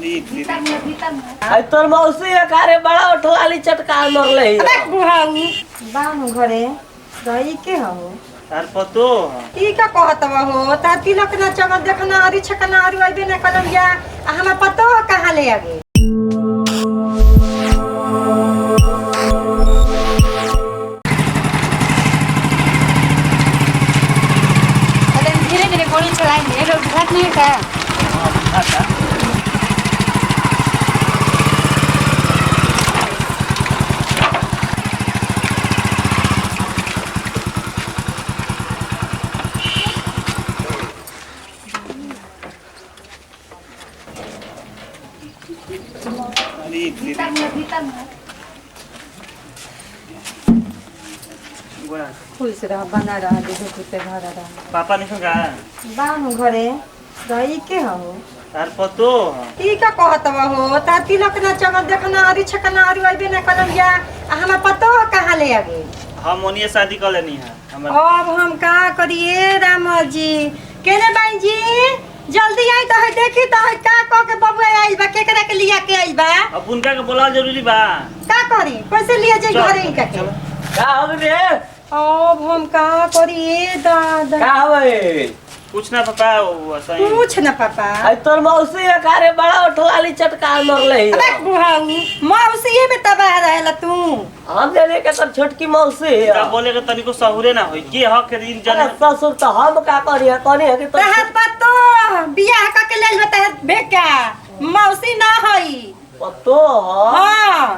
आई तोर मौसी अकारे बड़ा उठलाली चटकार मरले ही अबे बुहाऊ बाहु घरे रही के हो तार पतो ई का कहत हो ता तिलक ना चमक देखना अरी छकना अरी आइबे ना करम या हमरा पतो कहां ले आगे अरे धीरे धीरे गोली चलाएंगे ये लोग घाट नहीं का खुश रह बना रह देखो कुत्ते घर रह पापा नहीं का बाहु घरे रही के हो तार पतो ई का कहत हो ता तिलक ना चमक देखना अरी छकना अरी आइबे ना करम या हमरा पतो कहां ले आगे हम ओनिए शादी कर लेनी है हमर अब हम का करिए राम जी केने बाई जी जल्दी आई तो है देखी तो है का कह के बबुआ आइल बा केकरा के लिया के आइल बा अब उनका के बोला जरूरी बा का करी कैसे लिया जाई घरे ही का के का हो रे अब हम का करिए दादा का होए कुछ ना पापा वो सही पूछ ना पापा आई तोर मौसी अकारे बड़ा उठलाली चटकार मरले ही अबे बुहाऊ मौसी ये में तबाह रहला तू हम देने के तर छोटकी मौसी है का बोले के तनिको सहुरे ना होई के हक के दिन अरे जन ससुर तो हम का करिए कनी है कि तो तहत पतो बियाह का के लेल बता बेका मौसी ना हई पतो हो हां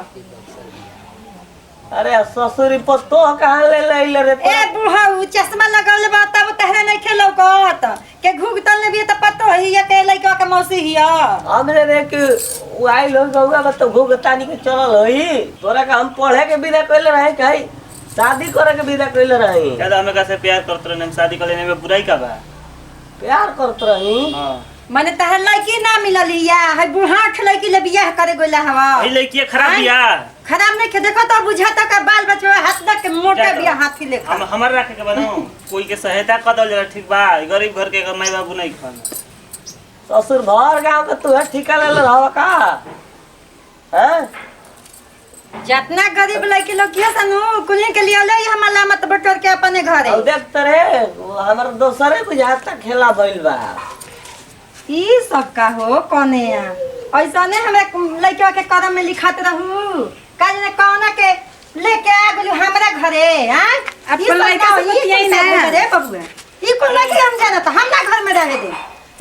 अरे ससुरी पतो कहां ले रे ए बुहाऊ चश्मा लगल बा तब तहरा नहीं खेलो गत के घुगतल ने भी त पतो है ये के लइका के मौसी हिया हमरे रे कि उ आई लोग गौगा बत घुगतानी के चलल होई तोरा का हम पढ़े के विदा कइले रहे कहीं शादी करे के विदा कइले रही ज्यादा हमें कैसे प्यार करत रहे हम शादी कर लेने में बुराई का बा प्यार करत रही हां माने तहर लइकी ना मिलल हिया है बुहाठ लइकी ले बियाह करे गोला हवा ई लड़की खराब बिया खराब नहीं के देखो तो बुझाता का बाल बचवा हाथ तक के मोटा बियाह हाथी लेखा हम हमर रखे के बनो कोई के सहायता कर दल जरा ठीक बा गरीब घर के माई बाबू नहीं खाना ससुर भर गांव के तू ठिका ले रहवा का हैं जितना गरीब लइकी लोग किया सनु कुली के लिए ले हम लामत बटोर के अपने घरे अब देख तरे हमर दोसरे बुझाता खेला भइल बा ई सब का हो कोने ऐसा ने हमें लइका के कदम में लिखात रहू काज ने कौना के लेके आ गेलू हमरा घरे हां अब लइका से बतियाई ना रे बबुआ ई कोन लइका हम जाना तो हमरा घर में रहे दे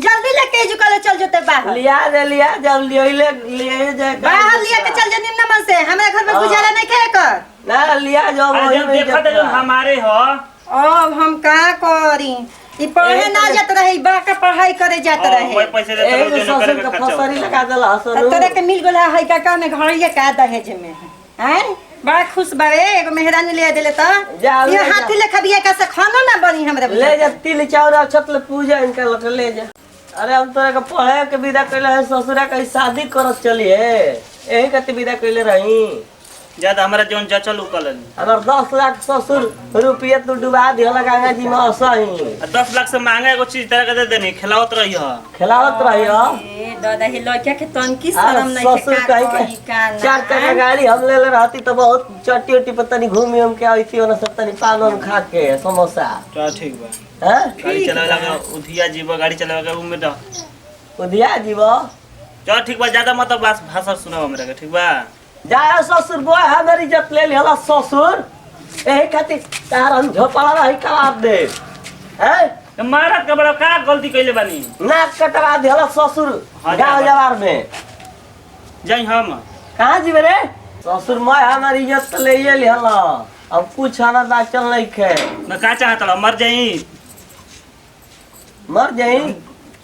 जल्दी लेके जुकले चल जते बाहर लिया जब लिए जाए बाहर लिया के चल जनी नमन से हमरा घर में गुजारा नहीं के कर ना लिया जाओ अरे जब देखत जो हमारे हो अब हम का करी ई पढ़े ना जात रही बा के पढ़ाई करे जात मैं रहे पैसे दे एक तो जो करे ससुर के का खर्चा फसरी लगा देला तब हसन तोरे के मिल गोला है का में घरिया का दहेज में हैं बड़ा खुश बारे एगो मेहरानी ले देले त जा, ये ले जा। हाथी ले खबिया का से खानो ना बनी हमरा ले जा तिल चाउर छतल पूजा इनका लोग ले जा अरे हम तोरा के पढ़े के विदा कइले है ससुरा के शादी करत चलिए यही कते विदा कइले रही ज्यादा हमारा जोन जचल उकलन अगर 10 लाख ससुर रुपया तू डुबा दिहला गंगा जी में असही 10 लाख से महंगा एगो चीज तरह के दे देनी खिलावत रही हो खिलावत रही हो ए दादा ही लइका के तनकी आ, शरम नहीं ससुर के कहीं का के कही का ना 4 चक्का गाड़ी हम ले रहती तो बहुत चट्टी उट्टी पर तनी घूमी हम के आई थी ओना सब तनी पान वान खा के समोसा तो ठीक बा हैं गाड़ी चलावे लगा उधिया जीव गाड़ी चलावे लगा उम्र रह उदिया जीवो चल ठीक बा ज्यादा मत भाषा सुनाओ हमरा के ठीक बा जाए ससुर बोए हमारी इज्जत ले लिहला ससुर यही खातिर तार हम झोपड़ा रही कबाब दे हैं तो महाराज का बड़ा का गलती कइले बानी नाक कटवा दिहला ससुर हाँ, गाँव जा। जवार में जाई हम कहाँ जीवे रे ससुर मैं हमारी इज्जत ले लिहला अब कुछ हमारा दाचल नहीं खे मैं का चाहत मर जाई मर जाई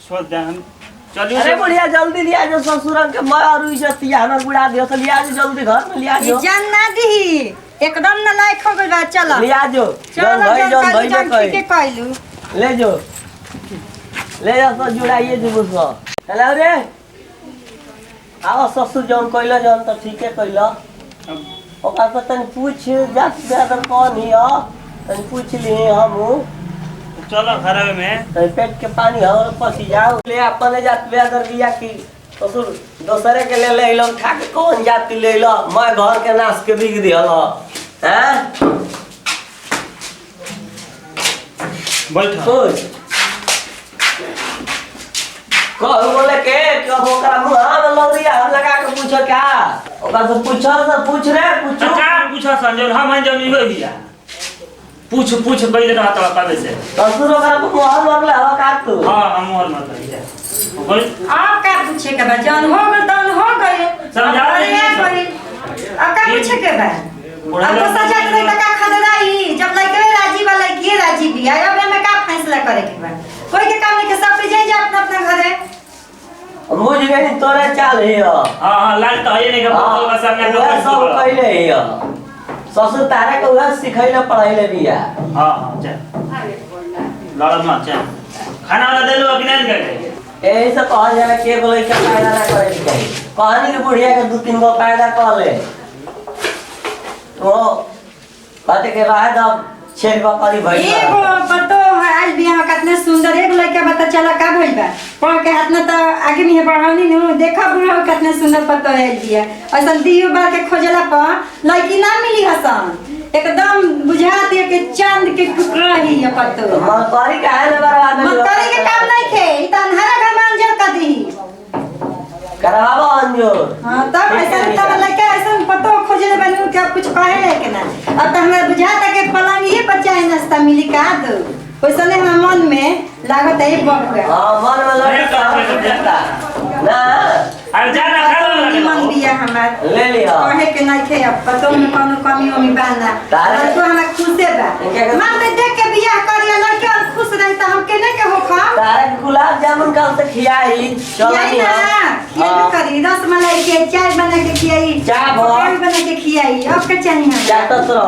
सोच जा हम चलिए अरे बुढ़िया जल्दी लिया जो ससुर के मैं और इज्जत या हमर बुढ़ा दियो तो लिया जो जल्दी घर में लिया ई जो जान ना दी एकदम ना लायक हो गइल बा चल लिया जो चल जौन भाई जान में के कहलू ले जो ले जा तो जुड़ाइए जी बुझलो हेलो रे आओ ससुर जौन कइला जौन तो ठीके कइला ओकरा से तनी पूछ जात बेदर कौन हिया तनी पूछ ली हमू चलो घर में तनी पेट के पानी और पसी जाओ ले अपने जात बेदर बिया की ससुर दोसरे के ले लो उठा के कौन जाति ले लो मैं घर के नाश के बिग दिहल हैं बैठ कुछ कहू बोले के कब ओकरा मुंह में लौरिया लगा के पूछो क्या ओकरा से पूछो से पूछ रे पूछो का पूछा संजोल हम हैं जमी हो गया पूछ पहले रहा था कबे से ससुर ओकरा मुंह मारले हवा काट तू हां हम और मत है बोल आप का पूछे के बा जान हो गए तन हो गए समझा गई अब का पूछे के बा अब तो सजा के लगा खदराई जब लइके राजी वाला के राजी भी आया अब में का फैसला करे के बा कोई के काम नहीं के सब जाए जा अपना अपना घरे मुझ गई तोरे चाल है हां लाल तो है नहीं के बोल का सामने वह सब पहले है ससुर तारे के वह सिखैले पढ़ाइले बिया हां चल लड़ मत चल खाना वाला दे लो कि नहीं करे यही से कहा जाए के बोले के फायदा ना करे के चाहिए कहानी के बुढ़िया के 2-3 गो फायदा कर ले तो कहते के रहा तब छेड़ बकरी भई एगो पतो है आज भी यहाँ कितने सुंदर एक लड़का बता चला का भइल बा पढ़ के हाथ में तो आगे नहीं बढ़ावनी नु देखा बुढ़ा कितने सुंदर पतो है दिया ऐसा दियो बार के खोजला पर लड़की ना मिली हसन एकदम बुझाती है कि चांद के टुकड़ा ही है पतो मकरी काहे ले बर्बाद मकरी के काम नहीं खे ई त अंधारा घर में अंजर कर दी करवाबो अंजोर हां तब ऐसा तब लड़का ऐसा पतो खोजले बनी कि अब कुछ कहे ले के ना अब तो हमरा बुझाता के पलंग ही पर चाहे नाश्ता मिली का दो ओइसने हमरा मन में लागत है बक हां मन में लगता ना अरे जा ना खा लो मन दिया हमार ले लिया कहे के नहीं थे अब पतो में कोनो कमी होमी बाना तो हमरा खुशे बा मां में देख के बियाह करिया लड़का खुश रही त हम के नहीं के होखा तारे गुलाब जामुन कल से खियाई चल यही ना खिया करी रसमलाई के चाय बना के खियाई चाय बना बना के खियाई अब के चाहिए चाय तो